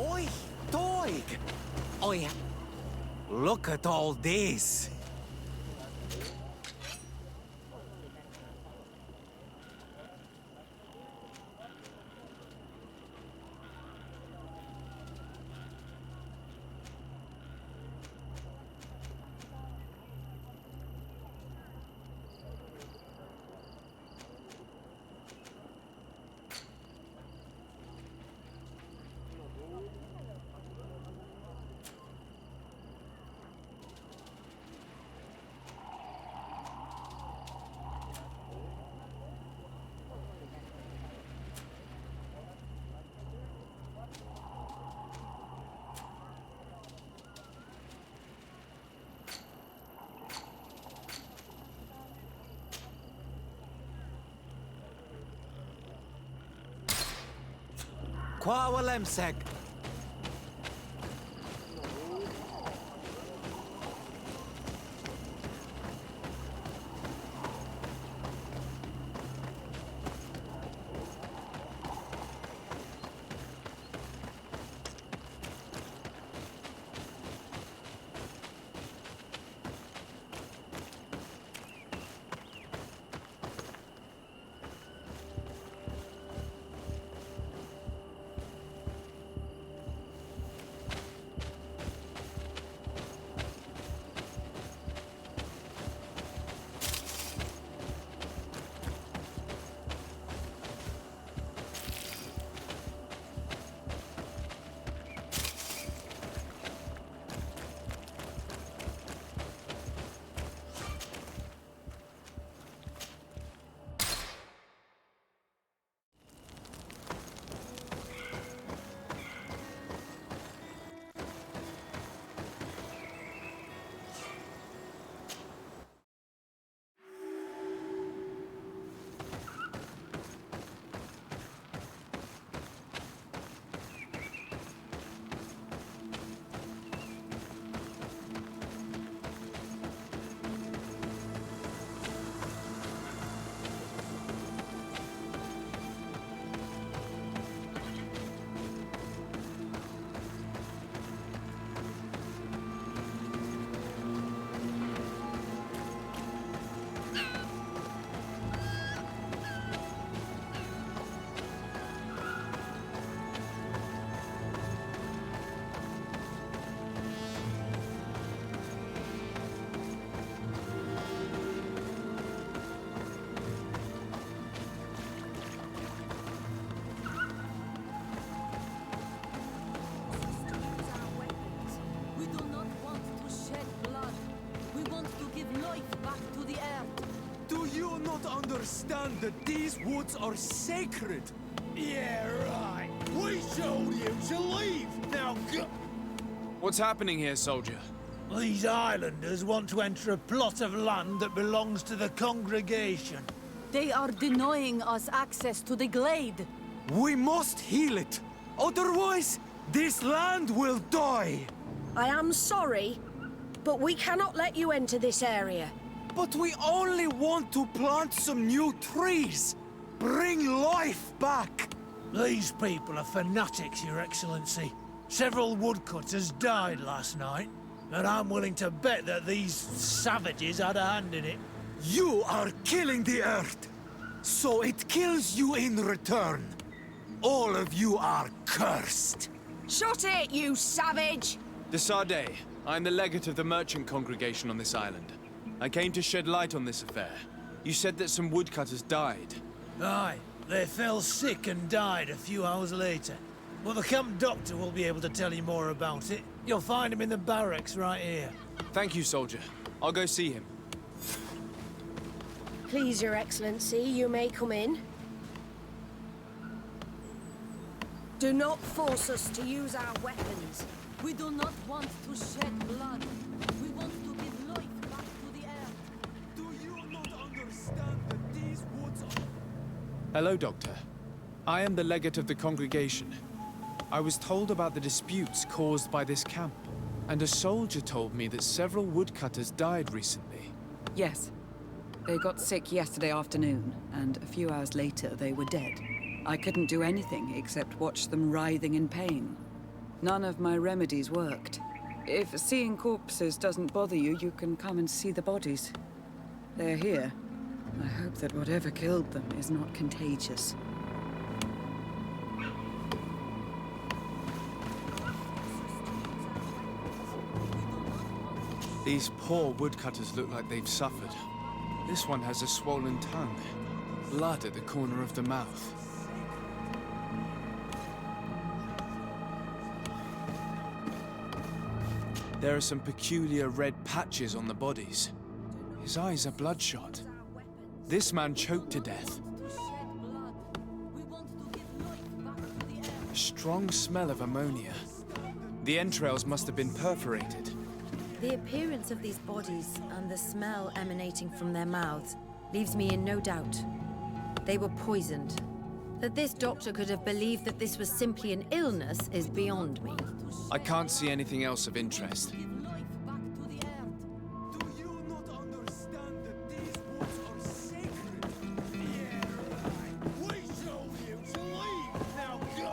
Oi, Doig! Oi, look at all this. Kwawalemsek. Understand that these woods are sacred. Yeah, right. We told you to leave. Now go. What's happening here, soldier? These islanders want to enter a plot of land that belongs to the congregation. They are denying us access to the glade. We must heal it. Otherwise, this land will die. I am sorry, but we cannot let you enter this area. But we only want to plant some new trees. Bring life back. These people are fanatics, Your Excellency. Several woodcutters died last night, and I'm willing to bet that these savages had a hand in it. You are killing the earth, so it kills you in return. All of you are cursed. Shut it, you savage! De Sardet, I'm the legate of the merchant congregation on this island. I came to shed light on this affair. You said that some woodcutters died. Aye, they fell sick and died a few hours later. Well, the camp doctor will be able to tell you more about it. You'll find him in the barracks right here. Thank you, soldier. I'll go see him. Please, Your Excellency, you may come in. Do not force us to use our weapons. We do not want to shed blood. We want to give life back to the earth. Do you not understand that these woods are... Hello, Doctor. I am the legate of the congregation. I was told about the disputes caused by this camp, and a soldier told me that several woodcutters died recently. Yes. They got sick yesterday afternoon, and a few hours later they were dead. I couldn't do anything except watch them writhing in pain. None of my remedies worked. If seeing corpses doesn't bother you, you can come and see the bodies. They're here. I hope that whatever killed them is not contagious. These poor woodcutters look like they've suffered. This one has a swollen tongue. Blood at the corner of the mouth. There are some peculiar red patches on the bodies. His eyes are bloodshot. This man choked to death. A strong smell of ammonia. The entrails must have been perforated. The appearance of these bodies and the smell emanating from their mouths leaves me in no doubt. They were poisoned. That this doctor could have believed that this was simply an illness is beyond me. I can't see anything else of interest. Do you not understand that these woods are sacred? Yeah, right. We show you to leave. Now go!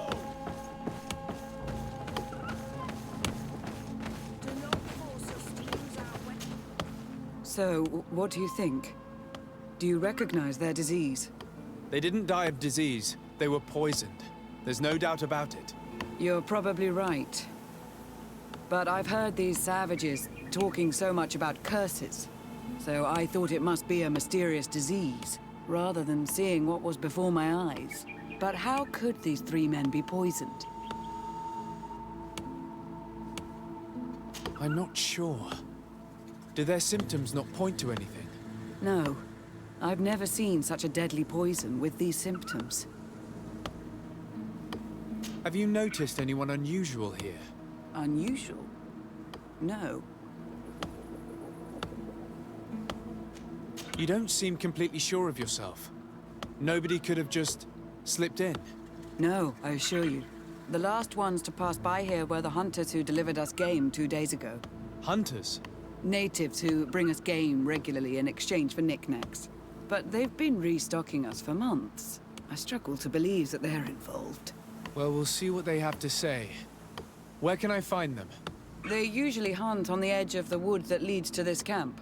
Do not force us to use our weapons. So, what do you think? Do you recognize their disease? They didn't die of disease. They were poisoned. There's no doubt about it. You're probably right. But I've heard these savages talking so much about curses, so I thought it must be a mysterious disease, rather than seeing what was before my eyes. But how could these three men be poisoned? I'm not sure. Do their symptoms not point to anything? No. I've never seen such a deadly poison with these symptoms. Have you noticed anyone unusual here? Unusual? No. You don't seem completely sure of yourself. Nobody could have just slipped in. No, I assure you. The last ones to pass by here were the hunters who delivered us game 2 days ago. Hunters? Natives who bring us game regularly in exchange for knickknacks. But they've been restocking us for months. I struggle to believe that they're involved. Well, we'll see what they have to say. Where can I find them? They usually hunt on the edge of the wood that leads to this camp.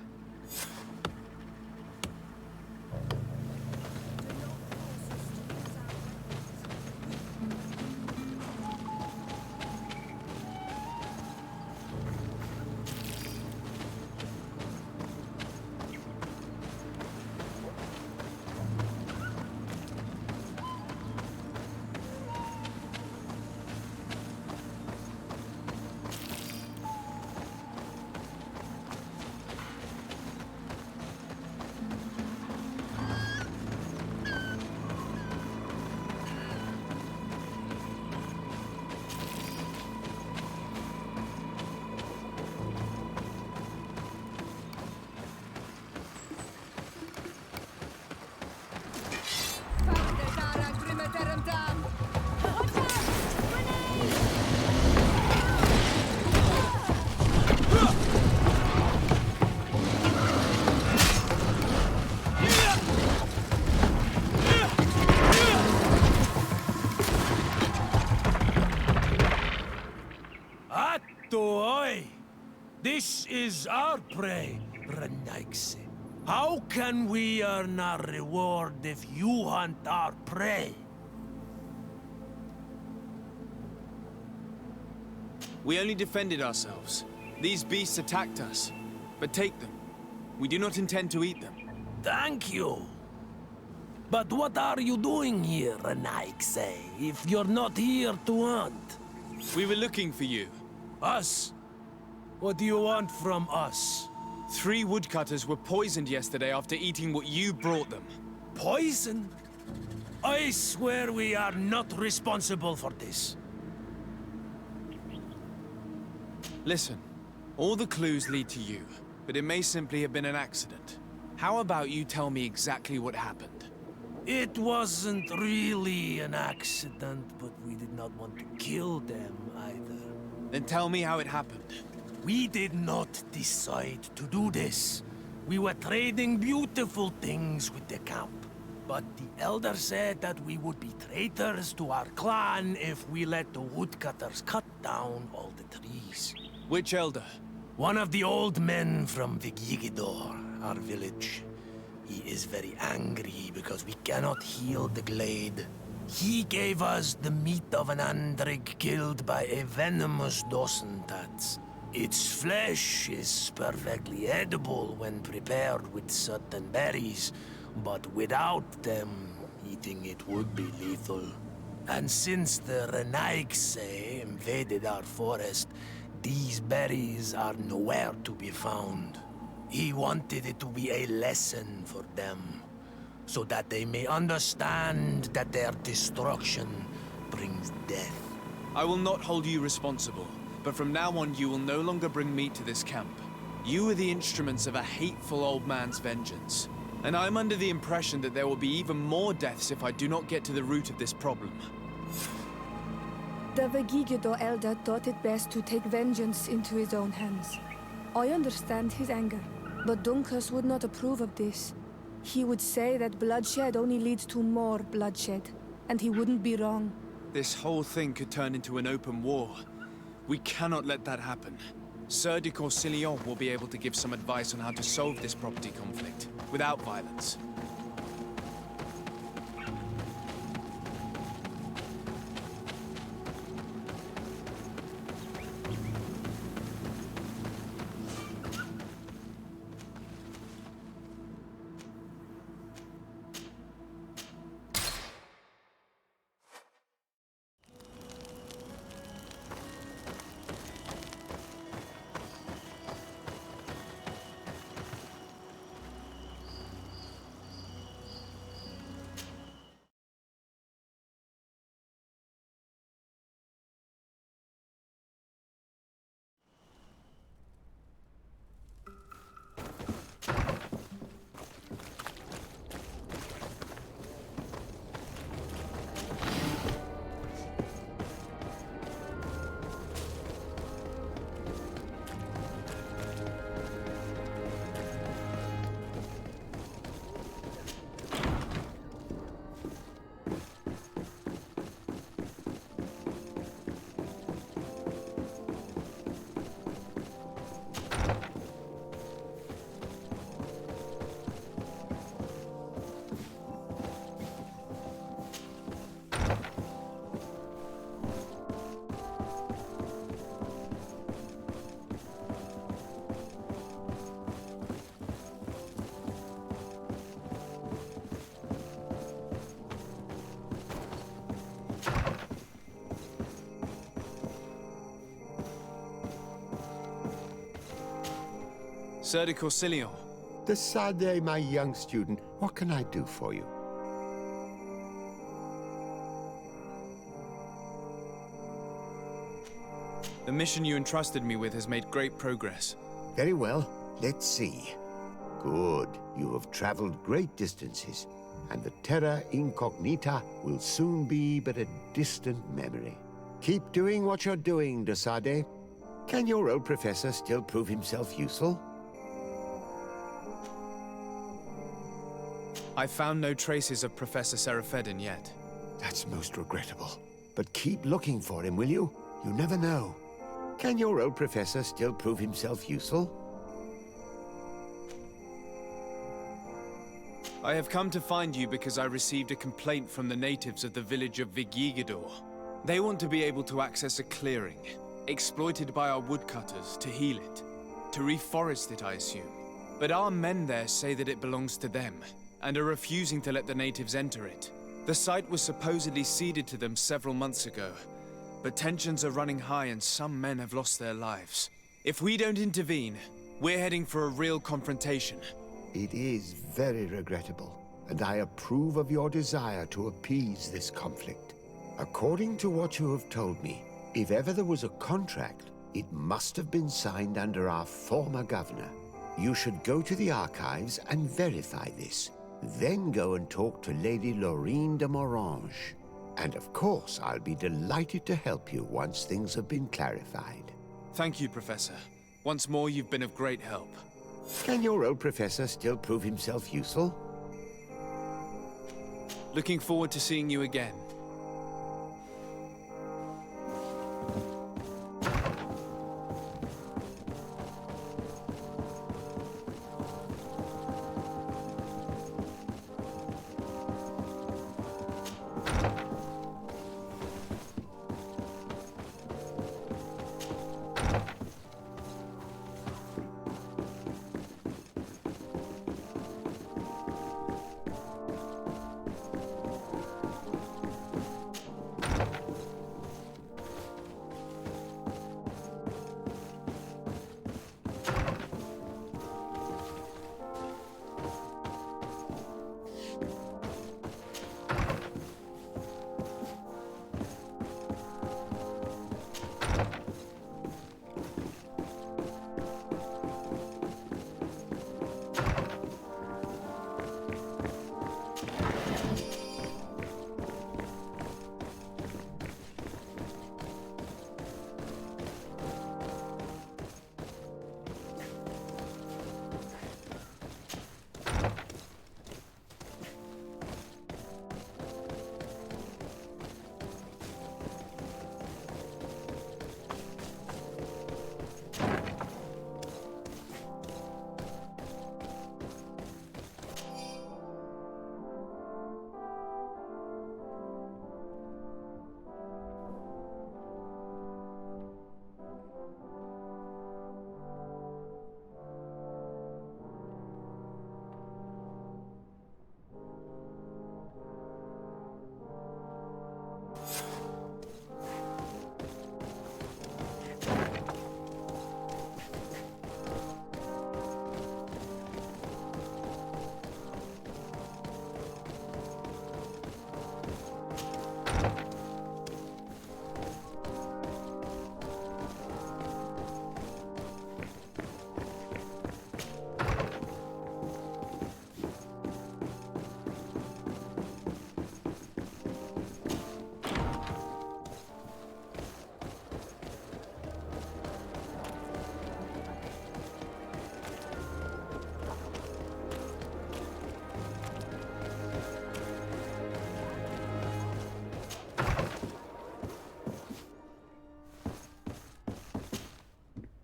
This is our prey, Renaigse. How can we earn our reward if you hunt our prey? We only defended ourselves. These beasts attacked us. But take them. We do not intend to eat them. Thank you. But what are you doing here, Renaigse, if you're not here to hunt? We were looking for you. Us? What do you want from us? 3 woodcutters were poisoned yesterday after eating what you brought them. Poison? I swear we are not responsible for this. Listen, all the clues lead to you, but it may simply have been an accident. How about you tell me exactly what happened? It wasn't really an accident, but we did not want to kill them either. Then tell me how it happened. We did not decide to do this. We were trading beautiful things with the camp. But the elder said that we would be traitors to our clan if we let the woodcutters cut down all the trees. Which elder? One of the old men from Vigigidor, our village. He is very angry because we cannot heal the glade. He gave us the meat of an andrig killed by a venomous Dosentats. Its flesh is perfectly edible when prepared with certain berries, but without them, eating it would be lethal. And since the Renaigse invaded our forest, these berries are nowhere to be found. He wanted it to be a lesson for them, so that they may understand that their destruction brings death. I will not hold you responsible, but from now on you will no longer bring meat to this camp. You are the instruments of a hateful old man's vengeance. And I'm under the impression that there will be even more deaths if I do not get to the root of this problem. The Vegigido elder thought it best to take vengeance into his own hands. I understand his anger, but Dunkus would not approve of this. He would say that bloodshed only leads to more bloodshed, and he wouldn't be wrong. This whole thing could turn into an open war. We cannot let that happen. Sir de Corsillon will be able to give some advice on how to solve this property conflict, without violence. Sir de Corsillon. Desade, my young student, what can I do for you? The mission you entrusted me with has made great progress. Very well. Let's see. Good. You have traveled great distances, and the Terra Incognita will soon be but a distant memory. Keep doing what you're doing, Desade. Can your old professor still prove himself useful? I found no traces of Professor Seraphedin yet. That's most regrettable. But keep looking for him, will you? You never know. Can your old professor still prove himself useful? I have come to find you because I received a complaint from the natives of the village of Vigigidor. They want to be able to access a clearing, exploited by our woodcutters, to heal it. To reforest it, I assume. But our men there say that it belongs to them, and are refusing to let the natives enter it. The site was supposedly ceded to them several months ago, but tensions are running high and some men have lost their lives. If we don't intervene, we're heading for a real confrontation. It is very regrettable, and I approve of your desire to appease this conflict. According to what you have told me, if ever there was a contract, it must have been signed under our former governor. You should go to the archives and verify this. Then go and talk to Lady Laurine de Morange. And of course, I'll be delighted to help you once things have been clarified. Thank you, Professor. Once more, you've been of great help. Can your old professor still prove himself useful? Looking forward to seeing you again.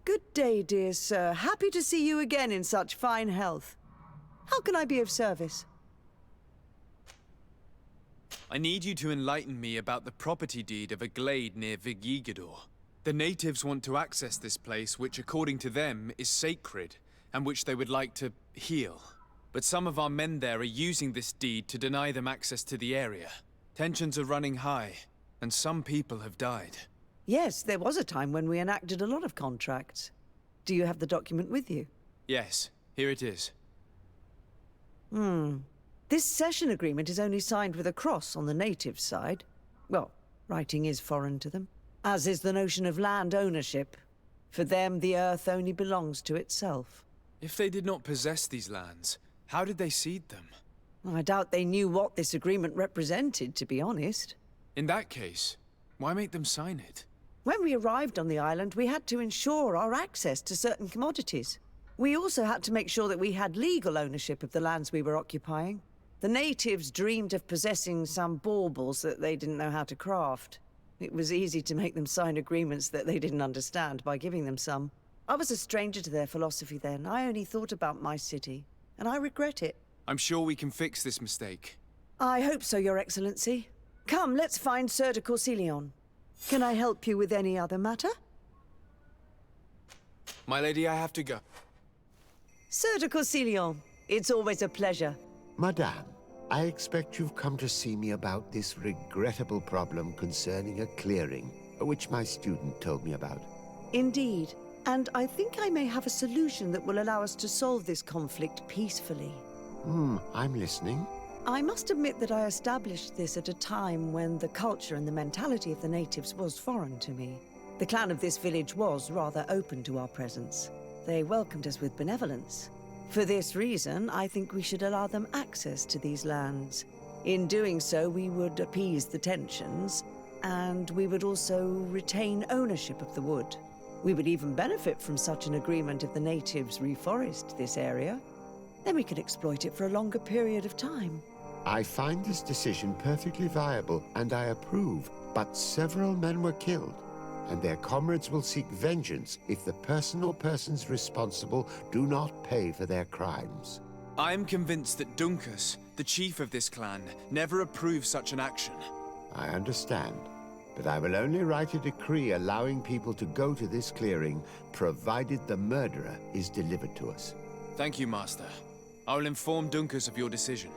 Good day, dear sir. Happy to see you again in such fine health. How can I be of service? I need you to enlighten me about the property deed of a glade near Vigigidor. The natives want to access this place, which according to them is sacred, and which they would like to heal. But some of our men there are using this deed to deny them access to the area. Tensions are running high, and some people have died. Yes, there was a time when we enacted a lot of contracts. Do you have the document with you? Yes, here it is. This cession agreement is only signed with a cross on the native side. Well, writing is foreign to them, as is the notion of land ownership. For them, the earth only belongs to itself. If they did not possess these lands, how did they cede them? I doubt they knew what this agreement represented, to be honest. In that case, why make them sign it? When we arrived on the island, we had to ensure our access to certain commodities. We also had to make sure that we had legal ownership of the lands we were occupying. The natives dreamed of possessing some baubles that they didn't know how to craft. It was easy to make them sign agreements that they didn't understand by giving them some. I was a stranger to their philosophy then. I only thought about my city, and I regret it. I'm sure we can fix this mistake. I hope so, Your Excellency. Come, let's find Sir de Corsilion. Can I help you with any other matter? My lady, I have to go. Sir de Corsilion, it's always a pleasure. Madame, I expect you've come to see me about this regrettable problem concerning a clearing, which my student told me about. Indeed, and I think I may have a solution that will allow us to solve this conflict peacefully. I'm listening. I must admit that I established this at a time when the culture and the mentality of the natives was foreign to me. The clan of this village was rather open to our presence. They welcomed us with benevolence. For this reason, I think we should allow them access to these lands. In doing so, we would appease the tensions, and we would also retain ownership of the wood. We would even benefit from such an agreement if the natives reforest this area. Then we could exploit it for a longer period of time. I find this decision perfectly viable, and I approve, but several men were killed, and their comrades will seek vengeance if the person or persons responsible do not pay for their crimes. I am convinced that Dunkus, the chief of this clan, never approved such an action. I understand, but I will only write a decree allowing people to go to this clearing, provided the murderer is delivered to us. Thank you, Master. I will inform Dunkus of your decision.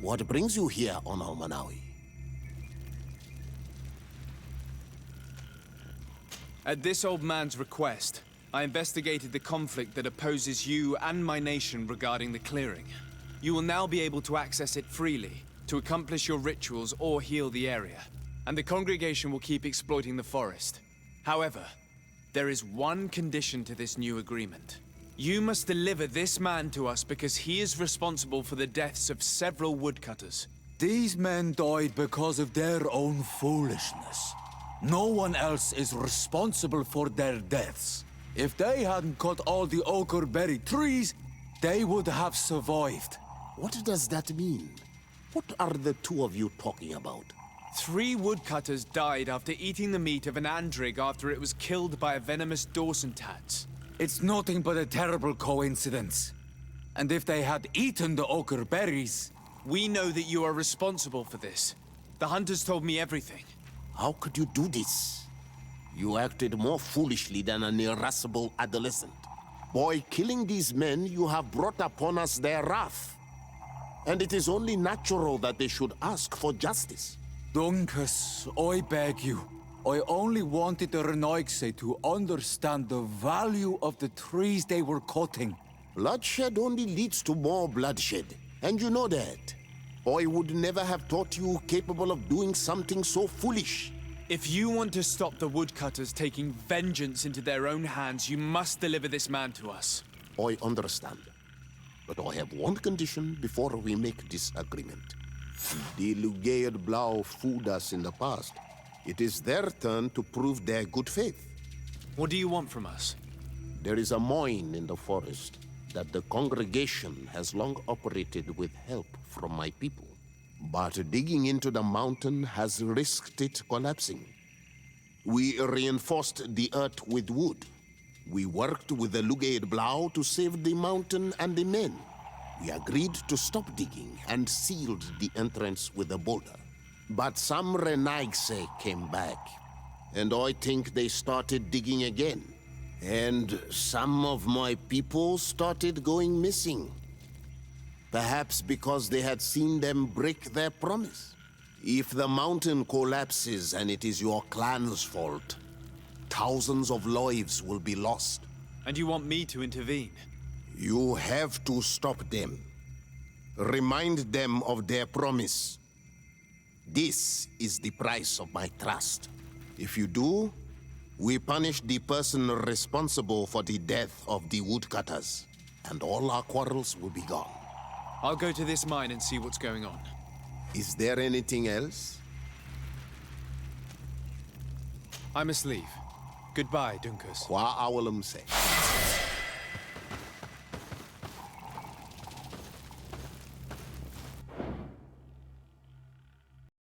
What brings you here on Almanawi? At this old man's request, I investigated the conflict that opposes you and my nation regarding the clearing. You will now be able to access it freely, to accomplish your rituals or heal the area. And the congregation will keep exploiting the forest. However, there is one condition to this new agreement. You must deliver this man to us because he is responsible for the deaths of several woodcutters. These men died because of their own foolishness. No one else is responsible for their deaths. If they hadn't cut all the ochreberry trees, they would have survived. What does that mean? What are the two of you talking about? 3 woodcutters died after eating the meat of an andrig after it was killed by a venomous Dawson-tats. It's nothing but a terrible coincidence. And if they had eaten the ochre berries... We know that you are responsible for this. The hunters told me everything. How could you do this? You acted more foolishly than an irascible adolescent. By killing these men, you have brought upon us their wrath. And it is only natural that they should ask for justice. Dunkus, I beg you. I only wanted the Renoigse to understand the value of the trees they were cutting. Bloodshed only leads to more bloodshed, and you know that. I would never have thought you capable of doing something so foolish. If you want to stop the woodcutters taking vengeance into their own hands, you must deliver this man to us. I understand. But I have one condition before we make this agreement. The Lugaid Blau fooled us in the past. It is their turn to prove their good faith. What do you want from us? There is a mine in the forest that the congregation has long operated with help from my people. But digging into the mountain has risked it collapsing. We reinforced the earth with wood. We worked with the Lugaid Blau to save the mountain and the men. We agreed to stop digging and sealed the entrance with a boulder. But some Renaigse came back, and I think they started digging again. And some of my people started going missing. Perhaps because they had seen them break their promise. If the mountain collapses and it is your clan's fault, thousands of lives will be lost. And you want me to intervene? You have to stop them. Remind them of their promise. This is the price of my trust. If you do, we punish the person responsible for the death of the woodcutters, and all our quarrels will be gone. I'll go to this mine and see what's going on. Is there anything else? I must leave. Goodbye, Dunkus. Qua awalum se.